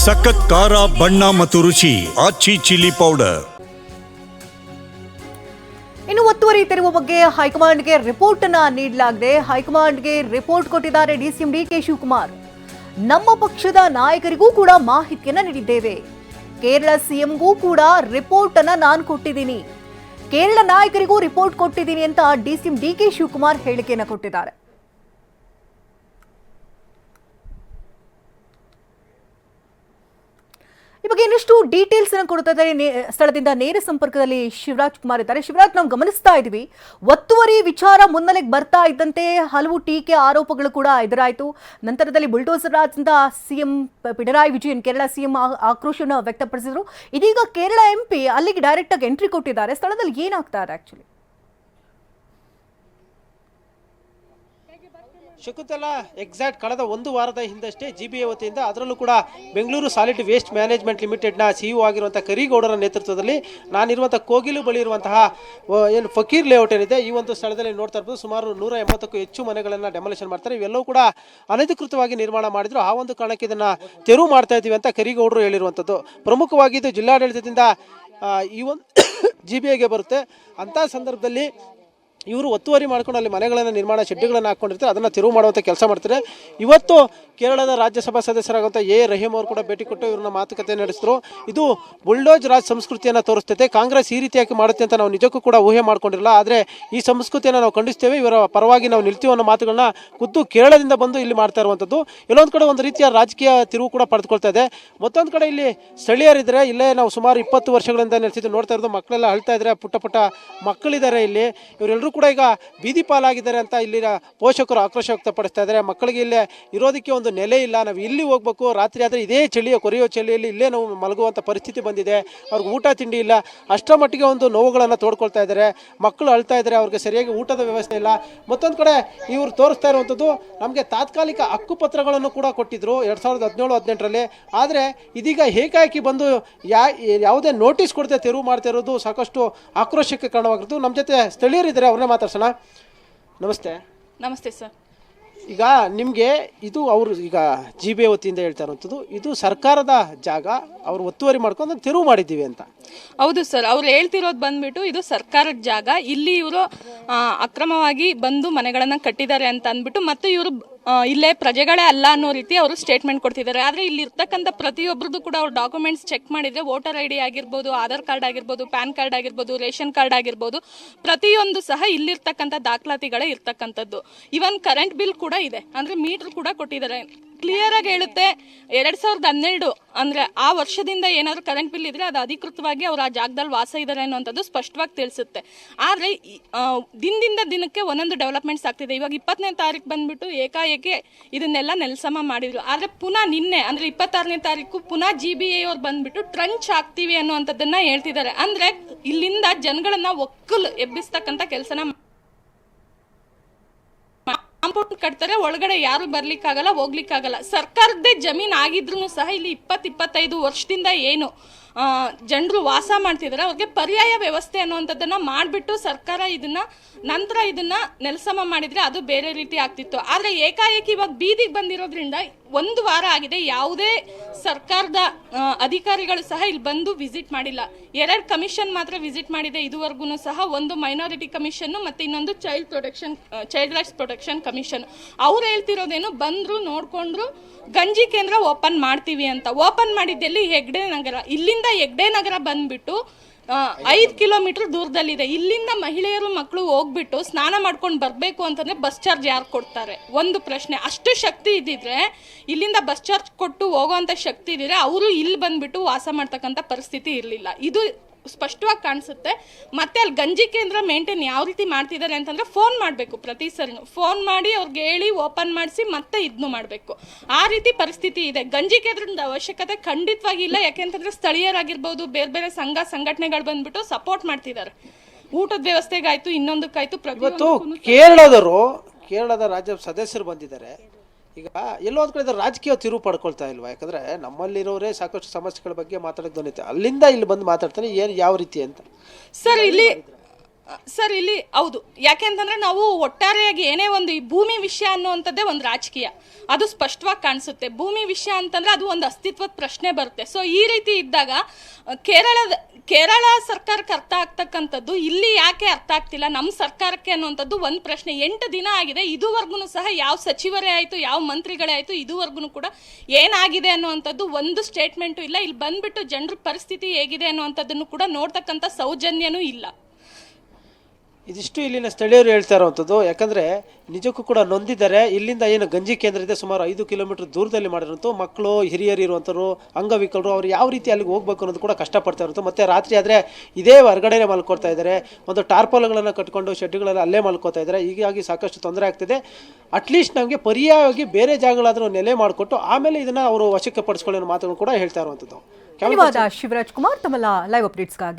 ಸಖತ್ ಖಾರ ಬಣ್ಣ ಮತ್ತು ರುಚಿ ಆಚಿ ಚಿಲ್ಲಿ ಪೌಡರ್. ಇನ್ನು ಒತ್ತುವರಿ ತೆರವು ಬಗ್ಗೆ ಹೈಕಮಾಂಡ್ಗೆ ರಿಪೋರ್ಟ್ ಅನ್ನ ನೀಡಲಾಗಿದೆ. ಹೈಕಮಾಂಡ್ಗೆ ರಿಪೋರ್ಟ್ ಕೊಟ್ಟಿದ್ದಾರೆ ಡಿಸಿಎಂ ಡಿಕೆ ಶಿವಕುಮಾರ್. ನಮ್ಮ ಪಕ್ಷದ ನಾಯಕರಿಗೂ ಕೂಡ ಮಾಹಿತಿಯನ್ನ ನೀಡಿದ್ದೇವೆ. ಕೇರಳ ಸಿಎಂಗೂ ಕೂಡ ರಿಪೋರ್ಟ್ ಅನ್ನ ನಾನು ಕೊಟ್ಟಿದ್ದೀನಿ, ಕೇರಳ ನಾಯಕರಿಗೂ ರಿಪೋರ್ಟ್ ಕೊಟ್ಟಿದ್ದೀನಿ ಅಂತ ಡಿಸಿಎಂ ಡಿಕೆ ಶಿವಕುಮಾರ್ ಹೇಳಿಕೆಯನ್ನು ಕೊಟ್ಟಿದ್ದಾರೆ. ಈ ಬಗ್ಗೆ ಇನ್ನಷ್ಟು ಡೀಟೇಲ್ಸ್ ಅನ್ನು ಕೊಡ್ತಾ ಇದ್ದಾರೆ. ಸ್ಥಳದಿಂದ ನೇರ ಸಂಪರ್ಕದಲ್ಲಿ ಶಿವರಾಜ್ ಕುಮಾರ್ ಇದ್ದಾರೆ. ಶಿವರಾಜ್, ನಾವು ಗಮನಿಸ್ತಾ ಇದ್ವಿ, ಒತ್ತುವರಿ ವಿಚಾರ ಮುನ್ನೆಲೆಗೆ ಬರ್ತಾ ಇದ್ದಂತೆ ಹಲವು ಟೀಕೆ ಆರೋಪಗಳು ಕೂಡ ಎದುರಾಯಿತು. ನಂತರದಲ್ಲಿ ಬುಲ್ಡೋಸರ್ ರಾಜ್ ಅಂತ ಸಿಎಂ ಪಿಣರಾಯಿ ವಿಜಯನ್, ಕೇರಳ ಸಿಎಂ ಆಕ್ರೋಶವನ್ನು ವ್ಯಕ್ತಪಡಿಸಿದ್ರು. ಇದೀಗ ಕೇರಳ ಎಂಪಿ ಅಲ್ಲಿಗೆ ಡೈರೆಕ್ಟ್ ಆಗಿ ಎಂಟ್ರಿ ಕೊಟ್ಟಿದ್ದಾರೆ. ಸ್ಥಳದಲ್ಲಿ ಏನಾಗ್ತಾ ಇದೆ ಆಕ್ಚುಲಿ? ಶಕುಂತಲಾ, ಎಕ್ಸಾಕ್ಟ್ ಕಳೆದ ಒಂದು ವಾರದ ಹಿಂದಷ್ಟೇ ಜಿಬಿಎ ವತಿಯಿಂದ, ಅದರಲ್ಲೂ ಕೂಡ ಬೆಂಗಳೂರು ಸಾಲಿಡ್ ವೇಸ್ಟ್ ಮ್ಯಾನೇಜ್ಮೆಂಟ್ ಲಿಮಿಟೆಡ್ನ ಸಿಇಒ ಆಗಿರುವಂಥ ಕರೀಗೌಡರ ನೇತೃತ್ವದಲ್ಲಿ ನಾನಿರುವಂಥ ಕೋಗಿಲು ಬಳಿ ಇರುವಂತಹ ಏನು ಫಕೀರ್ ಲೇಔಟ್ ಏನಿದೆ, ಈ ಒಂದು ಸ್ಥಳದಲ್ಲಿ ನೋಡ್ತಾ ಇರ್ಬೋದು, ಸುಮಾರು 180ಕ್ಕೂ ಹೆಚ್ಚು ಮನೆಗಳನ್ನು ಡೆಮೊಲಿಷನ್ ಮಾಡ್ತಾರೆ. ಇವೆಲ್ಲವೂ ಕೂಡ ಅನಧಿಕೃತವಾಗಿ ನಿರ್ಮಾಣ ಮಾಡಿದ್ರು. ಆ ಒಂದು ಕಾರಣಕ್ಕೆ ಇದನ್ನು ತೆರವು ಮಾಡ್ತಾ ಇದ್ದೀವಿ ಅಂತ ಕರೀಗೌಡರು ಹೇಳಿರುವಂಥದ್ದು. ಪ್ರಮುಖವಾಗಿ ಇದು ಜಿಲ್ಲಾಡಳಿತದಿಂದ ಈ ಒಂದು ಜಿಬಿಎಗೆ ಬರುತ್ತೆ. ಅಂಥ ಸಂದರ್ಭದಲ್ಲಿ ಇವರು ಒತ್ತುವರಿ ಮಾಡ್ಕೊಂಡು ಅಲ್ಲಿ ಮನೆಗಳನ್ನು ನಿರ್ಮಾಣ ಶೆಡ್ಗಳನ್ನು ಹಾಕ್ಕೊಂಡಿರ್ತಾರೆ, ಅದನ್ನು ತೆರವು ಮಾಡುವಂಥ ಕೆಲಸ ಮಾಡ್ತಾರೆ. ಇವತ್ತು ಕೇರಳದ ರಾಜ್ಯಸಭಾ ಸದಸ್ಯರಾಗುವಂಥ ಎ ರಹೀಂ ಅವರು ಕೂಡ ಭೇಟಿ ಕೊಟ್ಟು ಇವ್ರನ್ನ ಮಾತುಕತೆ ನಡೆಸಿದ್ರು. ಇದು ಬುಲ್ಡೋಜ್ ರಾಜ್ ಸಂಸ್ಕೃತಿಯನ್ನು ತೋರಿಸ್ತೈತೆ. ಕಾಂಗ್ರೆಸ್ ಈ ರೀತಿಯಾಗಿ ಮಾಡುತ್ತೆ ಅಂತ ನಾವು ನಿಜಕ್ಕೂ ಕೂಡ ಊಹೆ ಮಾಡ್ಕೊಂಡಿರಲಿಲ್ಲ. ಆದರೆ ಈ ಸಂಸ್ಕೃತಿಯನ್ನು ನಾವು ಖಂಡಿಸ್ತೇವೆ, ಇವರ ಪರವಾಗಿ ನಾವು ನಿಲ್ತೀವಿ ಅನ್ನೋ ಮಾತುಗಳನ್ನ ಖುದ್ದು ಕೇರಳದಿಂದ ಬಂದು ಇಲ್ಲಿ ಮಾಡ್ತಾ ಇರುವಂಥದ್ದು. ಎಲ್ಲೊಂದು ಕಡೆ ಒಂದು ರೀತಿಯ ರಾಜಕೀಯ ತಿರುವು ಕೂಡ ಪಡೆದುಕೊಳ್ತಾ ಇದೆ. ಮತ್ತೊಂದು ಕಡೆ ಇಲ್ಲಿ ಸ್ಥಳೀಯರಿದ್ದಾರೆ. ಇಲ್ಲೇ ನಾವು ಸುಮಾರು 20 ವರ್ಷಗಳಿಂದ ನೆಲೆಸಿದ್ದು ನೋಡ್ತಾ ಇರೋದು. ಮಕ್ಕಳೆಲ್ಲ ಅಳ್ತಾ ಇದ್ದಾರೆ, ಪುಟ್ಟ ಪುಟ್ಟ ಮಕ್ಕಳಿದ್ದಾರೆ ಇಲ್ಲಿ. ಇವರೆಲ್ಲರೂ ಕೂಡ ಈಗ ಬೀದಿ ಪಾಲಾಗಿದ್ದಾರೆ ಅಂತ ಇಲ್ಲಿನ ಪೋಷಕರು ಆಕ್ರೋಶ ವ್ಯಕ್ತಪಡಿಸ್ತಾ ಇದ್ದಾರೆ. ಮಕ್ಕಳಿಗೆ ಇಲ್ಲೇ ಇರೋದಕ್ಕೆ ಒಂದು ನೆಲೆ ಇಲ್ಲ, ನಾವು ಇಲ್ಲಿ ಹೋಗ್ಬೇಕು, ರಾತ್ರಿ ಆದರೆ ಇದೇ ಚಳಿಯ ಕೊರೆಯೋ ಚಳಿಯಲ್ಲಿ ಇಲ್ಲೇ ನಾವು ಮಲಗುವಂಥ ಪರಿಸ್ಥಿತಿ ಬಂದಿದೆ, ಅವ್ರಿಗೆ ಊಟ ತಿಂಡಿ ಇಲ್ಲ, ಅಷ್ಟರ ಮಟ್ಟಿಗೆ ಒಂದು ನೋವುಗಳನ್ನು ತೋಡ್ಕೊಳ್ತಾ ಇದ್ದಾರೆ. ಮಕ್ಕಳು ಅಳ್ತಾ ಇದ್ದಾರೆ, ಅವ್ರಿಗೆ ಸರಿಯಾಗಿ ಊಟದ ವ್ಯವಸ್ಥೆ ಇಲ್ಲ. ಮತ್ತೊಂದು ಕಡೆ ಇವರು ತೋರಿಸ್ತಾ ಇರುವಂಥದ್ದು, ನಮಗೆ ತಾತ್ಕಾಲಿಕ ಹಕ್ಕುಪತ್ರಗಳನ್ನು ಕೂಡ ಕೊಟ್ಟಿದ್ರು 2017-18ರಲ್ಲಿ. ಆದರೆ ಇದೀಗ ಏಕಾಏಕಿ ಬಂದು ಯಾವುದೇ ನೋಟಿಸ್ ಕೊಡದೆ ತೆರವು ಮಾಡ್ತಾ ಇರೋದು ಸಾಕಷ್ಟು ಆಕ್ರೋಶಕ್ಕೆ ಕಾರಣವಾಗಿರೋದು. ನಮ್ಮ ಜೊತೆ ಸ್ಥಳೀಯರಿದ್ದಾರೆ, ಅವ್ರನ್ನೇ ಮಾತಾಡ್ಸೋಣ. ನಮಸ್ತೆ. ನಮಸ್ತೆ ಸರ್. ಈಗ ನಿಮಗೆ ಇದು ಅವರು ಈಗ ಜಿಬಿಎ ವತಿಯಿಂದ ಹೇಳ್ತಾ ಇರುವಂಥದ್ದು, ಇದು ಸರ್ಕಾರದ ಜಾಗ, ಅವರು ಒತ್ತುವರಿ ಮಾಡ್ಕೊಂಡು ತೆರವು ಮಾಡಿದ್ದೀವಿ ಅಂತ. ಹೌದು ಸರ್, ಅವ್ರು ಹೇಳ್ತಿರೋದು ಬಂದ್ಬಿಟ್ಟು ಇದು ಸರ್ಕಾರದ ಜಾಗ, ಇಲ್ಲಿ ಇವರು ಅಕ್ರಮವಾಗಿ ಬಂದು ಮನೆಗಳನ್ನ ಕಟ್ಟಿದ್ದಾರೆ ಅಂತ ಅಂದ್ಬಿಟ್ಟು, ಮತ್ತು ಇವರು ಇಲ್ಲೇ ಪ್ರಜೆಗಳೇ ಅಲ್ಲ ಅನ್ನೋ ರೀತಿ ಅವರು ಸ್ಟೇಟ್ಮೆಂಟ್ ಕೊಡ್ತಿದ್ದಾರೆ. ಆದರೆ ಇಲ್ಲಿ ಇರ್ತಕ್ಕಂಥ ಪ್ರತಿಯೊಬ್ಬರದ್ದು ಕೂಡ ಅವ್ರ ಡಾಕ್ಯುಮೆಂಟ್ಸ್ ಚೆಕ್ ಮಾಡಿದ್ರೆ ವೋಟರ್ ಐ ಡಿ ಆಗಿರ್ಬೋದು, ಆಧಾರ್ ಕಾರ್ಡ್ ಆಗಿರ್ಬೋದು, ಪ್ಯಾನ್ ಕಾರ್ಡ್ ಆಗಿರ್ಬೋದು, ರೇಷನ್ ಕಾರ್ಡ್ ಆಗಿರ್ಬೋದು, ಪ್ರತಿಯೊಂದು ಸಹ ಇಲ್ಲಿರ್ತಕ್ಕಂಥ ದಾಖಲಾತಿಗಳೇ ಇರ್ತಕ್ಕಂಥದ್ದು. ಇವನ್ ಕರೆಂಟ್ ಬಿಲ್ ಕೂಡ ಇದೆ, ಅಂದ್ರೆ ಮೀಟರ್ ಕೂಡ ಕೊಟ್ಟಿದ್ದಾರೆ. ಕ್ಲಿಯರ್ ಆಗಿ ಹೇಳುತ್ತೆ 2012 ಅಂದ್ರೆ ಆ ವರ್ಷದಿಂದ ಏನಾದ್ರು ಕರೆಂಟ್ ಬಿಲ್ ಇದ್ರೆ ಅದು ಅಧಿಕೃತವಾಗಿ ಅವ್ರು ಆ ಜಾಗದಲ್ಲಿ ವಾಸ ಇದ್ದಾರೆ ಅನ್ನುವಂಥದ್ದು ಸ್ಪಷ್ಟವಾಗಿ ತಿಳಿಸುತ್ತೆ. ಆದ್ರೆ ದಿನದಿಂದ ದಿನಕ್ಕೆ ಒಂದೊಂದು ಡೆವಲಪ್ಮೆಂಟ್ಸ್ ಆಗ್ತಿದೆ. ಇವಾಗ 20ನೇ ತಾರೀಕು ಬಂದ್ಬಿಟ್ಟು ಏಕಾಏಕಿ ಇದನ್ನೆಲ್ಲ ನೆಲಸಮ ಮಾಡಿದ್ರು. ಆದ್ರೆ ಪುನಃ ನಿನ್ನೆ ಅಂದ್ರೆ 26ನೇ ತಾರೀಕು ಪುನಃ ಜಿಬಿಎ ಅವ್ರು ಬಂದ್ಬಿಟ್ಟು ಟ್ರಂಚ್ ಹಾಕ್ತಿವಿ ಅನ್ನುವಂಥದ್ದನ್ನ ಹೇಳ್ತಿದ್ದಾರೆ. ಅಂದ್ರೆ ಇಲ್ಲಿಂದ ಜನಗಳನ್ನ ಒಕ್ಕಲು ಎಬ್ಬಿಸ್ತಕ್ಕಂಥ ಕೆಲಸನ ಕಾಂಪೌಂಡ್ ಕಟ್ತಾರೆ, ಒಳಗಡೆ ಯಾರು ಬರ್ಲಿಕ್ಕಾಗಲ್ಲ, ಹೋಗ್ಲಿಕ್ಕಾಗಲ್ಲ. ಸರ್ಕಾರದ್ದೇ ಜಮೀನ್ ಆಗಿದ್ರು ಸಹ ಇಲ್ಲಿ 20-25 ವರ್ಷದಿಂದ ಏನು ಜನರು ವಾಸ ಮಾಡ್ತಿದ್ದಾರೆ, ಅವ್ರಿಗೆ ಪರ್ಯಾಯ ವ್ಯವಸ್ಥೆ ಅನ್ನುವಂಥದ್ದನ್ನ ಮಾಡಿಬಿಟ್ಟು ಸರ್ಕಾರ ನಂತರ ಇದನ್ನ ನೆಲಸಮ ಮಾಡಿದ್ರೆ ಅದು ಬೇರೆ ರೀತಿ ಆಗ್ತಿತ್ತು. ಆದ್ರೆ ಏಕಾಏಕಿ ಇವಾಗ ಬೀದಿಗೆ ಬಂದಿರೋದ್ರಿಂದ 1 ವಾರ ಆಗಿದೆ, ಯಾವುದೇ ಸರ್ಕಾರದ ಅಧಿಕಾರಿಗಳು ಸಹ ಇಲ್ಲಿ ಬಂದು ವಿಸಿಟ್ ಮಾಡಿಲ್ಲ. 2 ಕಮಿಷನ್ ಮಾತ್ರ ವಿಸಿಟ್ ಮಾಡಿದೆ ಇದುವರೆಗೂ ಸಹ. ಒಂದು ಮೈನಾರಿಟಿ ಕಮಿಷನ್ ಮತ್ತೆ ಇನ್ನೊಂದು ಚೈಲ್ಡ್ ರೈಟ್ಸ್ ಪ್ರೊಟೆಕ್ಷನ್ ಕಮಿಷನ್. ಅವ್ರು ಹೇಳ್ತಿರೋದೇನು, ಬಂದ್ರು ನೋಡ್ಕೊಂಡ್ರು ಗಂಜಿ ಕೇಂದ್ರ ಓಪನ್ ಮಾಡ್ತೀವಿ ಅಂತ. ಓಪನ್ ಮಾಡಿದ್ದೆಲ್ಲಿ? ಹೆಗ್ಡೆ ನಗರ. ಇಲ್ಲಿಂದ ಹೆಗ್ಡೆ ನಗರ ಬಂದ್ಬಿಟ್ಟು 5 ಕಿಲೋಮೀಟರ್ ದೂರದಲ್ಲಿದೆ. ಇಲ್ಲಿಂದ ಮಹಿಳೆಯರು ಮಕ್ಕಳು ಹೋಗ್ಬಿಟ್ಟು ಸ್ನಾನ ಮಾಡ್ಕೊಂಡು ಬರಬೇಕು ಅಂತಂದ್ರೆ ಬಸ್ ಚಾರ್ಜ್ ಯಾರು ಕೊಡ್ತಾರೆ? ಒಂದು ಪ್ರಶ್ನೆ. ಅಷ್ಟು ಶಕ್ತಿ ಇದ್ದಿದ್ರೆ, ಇಲ್ಲಿಂದ ಬಸ್ ಚಾರ್ಜ್ ಕೊಟ್ಟು ಹೋಗೋವಂಥ ಶಕ್ತಿ ಇದ್ದಿದ್ರೆ ಅವರು ಇಲ್ಲಿ ಬಂದ್ಬಿಟ್ಟು ವಾಸ ಮಾಡ್ತಕ್ಕಂಥ ಪರಿಸ್ಥಿತಿ ಇರಲಿಲ್ಲ. ಇದು ಸ್ಪಷ್ಟವಾಗಿ ಕಾಣಿಸುತ್ತೆ. ಮತ್ತೆ ಅಲ್ಲಿ ಗಂಜಿ ಕೇಂದ್ರ ಮೇಂಟೈನ್ ಯಾವ ರೀತಿ ಮಾಡ್ತಿದ್ದಾರೆ ಅಂತಂದ್ರೆ, ಫೋನ್ ಮಾಡಬೇಕು, ಪ್ರತಿ ಸರಿನೂ ಫೋನ್ ಮಾಡಿ ಅವ್ರಿಗೆ ಹೇಳಿ ಓಪನ್ ಮಾಡಿಸಿ ಮತ್ತೆ ಇದನ್ನು ಮಾಡಬೇಕು. ಆ ರೀತಿ ಪರಿಸ್ಥಿತಿ ಇದೆ. ಗಂಜಿ ಕೇಂದ್ರದ ಅವಶ್ಯಕತೆ ಖಂಡಿತವಾಗಿ ಇಲ್ಲ. ಯಾಕೆಂತಂದ್ರೆ ಸ್ಥಳೀಯರಾಗಿರ್ಬೋದು, ಬೇರೆ ಬೇರೆ ಸಂಘ ಸಂಘಟನೆಗಳು ಬಂದ್ಬಿಟ್ಟು ಸಪೋರ್ಟ್ ಮಾಡ್ತಿದ್ದಾರೆ. ಊಟದ ವ್ಯವಸ್ಥೆಗಾಯ್ತು, ಇನ್ನೊಂದಕ್ಕಾಯ್ತು. ಇವತ್ತು ಕೇರಳದ ರಾಜ್ಯ ಸದಸ್ಯರು ಬಂದಿದ್ದಾರೆ. ಈಗ ಎಲ್ಲೋ ಒಂದು ಕಡೆ ರಾಜಕೀಯ ತಿರುವು ಪಡ್ಕೊಳ್ತಾ ಇಲ್ವಾ? ಯಾಕಂದ್ರೆ ನಮ್ಮಲ್ಲಿರೋರೇ ಸಾಕಷ್ಟು ಸಮಸ್ಯೆಗಳ ಬಗ್ಗೆ ಮಾತಾಡೋದು ಬಂದಿತ್ತು, ಅಲ್ಲಿಂದ ಇಲ್ಲಿ ಬಂದು ಮಾತಾಡ್ತಾರೆ. ಏನು ಯಾವ ರೀತಿ ಅಂತ ಸರ್, ಇಲ್ಲಿ ಸರ್ ಇಲ್ಲಿ ಹೌದು, ಯಾಕೆಂತಂದ್ರೆ ನಾವು ಒಟ್ಟಾರೆಯಾಗಿ ಏನೇ ಒಂದು ಈ ಭೂಮಿ ವಿಷಯ ಅನ್ನುವಂಥದ್ದೇ ಒಂದು ರಾಜಕೀಯ, ಅದು ಸ್ಪಷ್ಟವಾಗಿ ಕಾಣಿಸುತ್ತೆ. ಭೂಮಿ ವಿಷಯ ಅಂತಂದ್ರೆ ಅದು ಒಂದು ಅಸ್ತಿತ್ವದ ಪ್ರಶ್ನೆ ಬರುತ್ತೆ. ಸೊ ಈ ರೀತಿ ಇದ್ದಾಗ ಕೇರಳ ಸರ್ಕಾರಕ್ಕೆ ಅರ್ಥ ಆಗ್ತಕ್ಕಂಥದ್ದು ಇಲ್ಲಿ ಯಾಕೆ ಅರ್ಥ ಆಗ್ತಿಲ್ಲ ನಮ್ಮ ಸರ್ಕಾರಕ್ಕೆ ಅನ್ನುವಂಥದ್ದು ಒಂದು ಪ್ರಶ್ನೆ. 8 ದಿನ ಆಗಿದೆ, ಇದುವರೆಗೂ ಸಹ ಯಾವ ಸಚಿವರೇ ಆಯಿತು ಯಾವ ಮಂತ್ರಿಗಳೇ ಆಯಿತು ಇದುವರೆಗೂ ಕೂಡ ಏನಾಗಿದೆ ಅನ್ನುವಂಥದ್ದು ಒಂದು ಸ್ಟೇಟ್ಮೆಂಟು ಇಲ್ಲ. ಇಲ್ಲಿ ಬಂದ್ಬಿಟ್ಟು ಜನರ ಪರಿಸ್ಥಿತಿ ಹೇಗಿದೆ ಅನ್ನುವಂಥದ್ದನ್ನು ಕೂಡ ನೋಡ್ತಕ್ಕಂಥ ಸೌಜನ್ಯನೂ ಇಲ್ಲ. ಇದಿಷ್ಟು ಇಲ್ಲಿನ ಸ್ಥಳೀಯರು ಹೇಳ್ತಾ ಇರುವಂಥದ್ದು. ಯಾಕಂದರೆ ನಿಜಕ್ಕೂ ಕೂಡ ನೊಂದಿದ್ದಾರೆ. ಇಲ್ಲಿಂದ ಏನು ಗಂಜಿ ಕೇಂದ್ರ ಇದೆ ಸುಮಾರು 5 ಕಿಲೋಮೀಟರ್ ದೂರದಲ್ಲಿ ಮಾಡಿರೋಂಥ ಮಕ್ಕಳು ಹಿರಿಯರು ಇರುವಂಥವ್ರು ಅಂಗವಿಕಲರು ಅವ್ರು ಯಾವ ರೀತಿ ಅಲ್ಲಿಗೆ ಹೋಗ್ಬೇಕು ಅನ್ನೋದು ಕೂಡ ಕಷ್ಟಪಡ್ತಾ ಇರುತ್ತೆ. ಮತ್ತು ರಾತ್ರಿ ಆದರೆ ಇದೇ ಹೊರಗಡೆನೇ ಮಲ್ಕೊಳ್ತಾ ಇದ್ದಾರೆ. ಒಂದು ಟಾರ್ಪಲ್ಗಳನ್ನು ಕಟ್ಕೊಂಡು ಶೆಡ್ಗಳೆಲ್ಲ ಅಲ್ಲೇ ಮಲ್ಕೋತಾ ಇದ್ದಾರೆ. ಹೀಗಾಗಿ ಸಾಕಷ್ಟು ತೊಂದರೆ ಆಗ್ತಿದೆ. ಅಟ್ಲೀಸ್ಟ್ ನಮಗೆ ಪರ್ಯಾಯವಾಗಿ ಬೇರೆ ಜಾಗಗಳಾದರೂ ನೆಲೆ ಮಾಡಿಕೊಟ್ಟು ಆಮೇಲೆ ಇದನ್ನು ಅವರು ವಶಕ್ಕೆ ಪಡಿಸ್ಕೊಳ್ಳೋ ಮಾತುಗಳು ಕೂಡ ಹೇಳ್ತಾ ಇರುವಂಥದ್ದು. ಧನ್ಯವಾದ ಶಿವರಾಜ್ ಕುಮಾರ್ ತಮ್ಮ ಲೈವ್ ಅಪ್ಡೇಟ್ಸ್ಗಾಗಿ.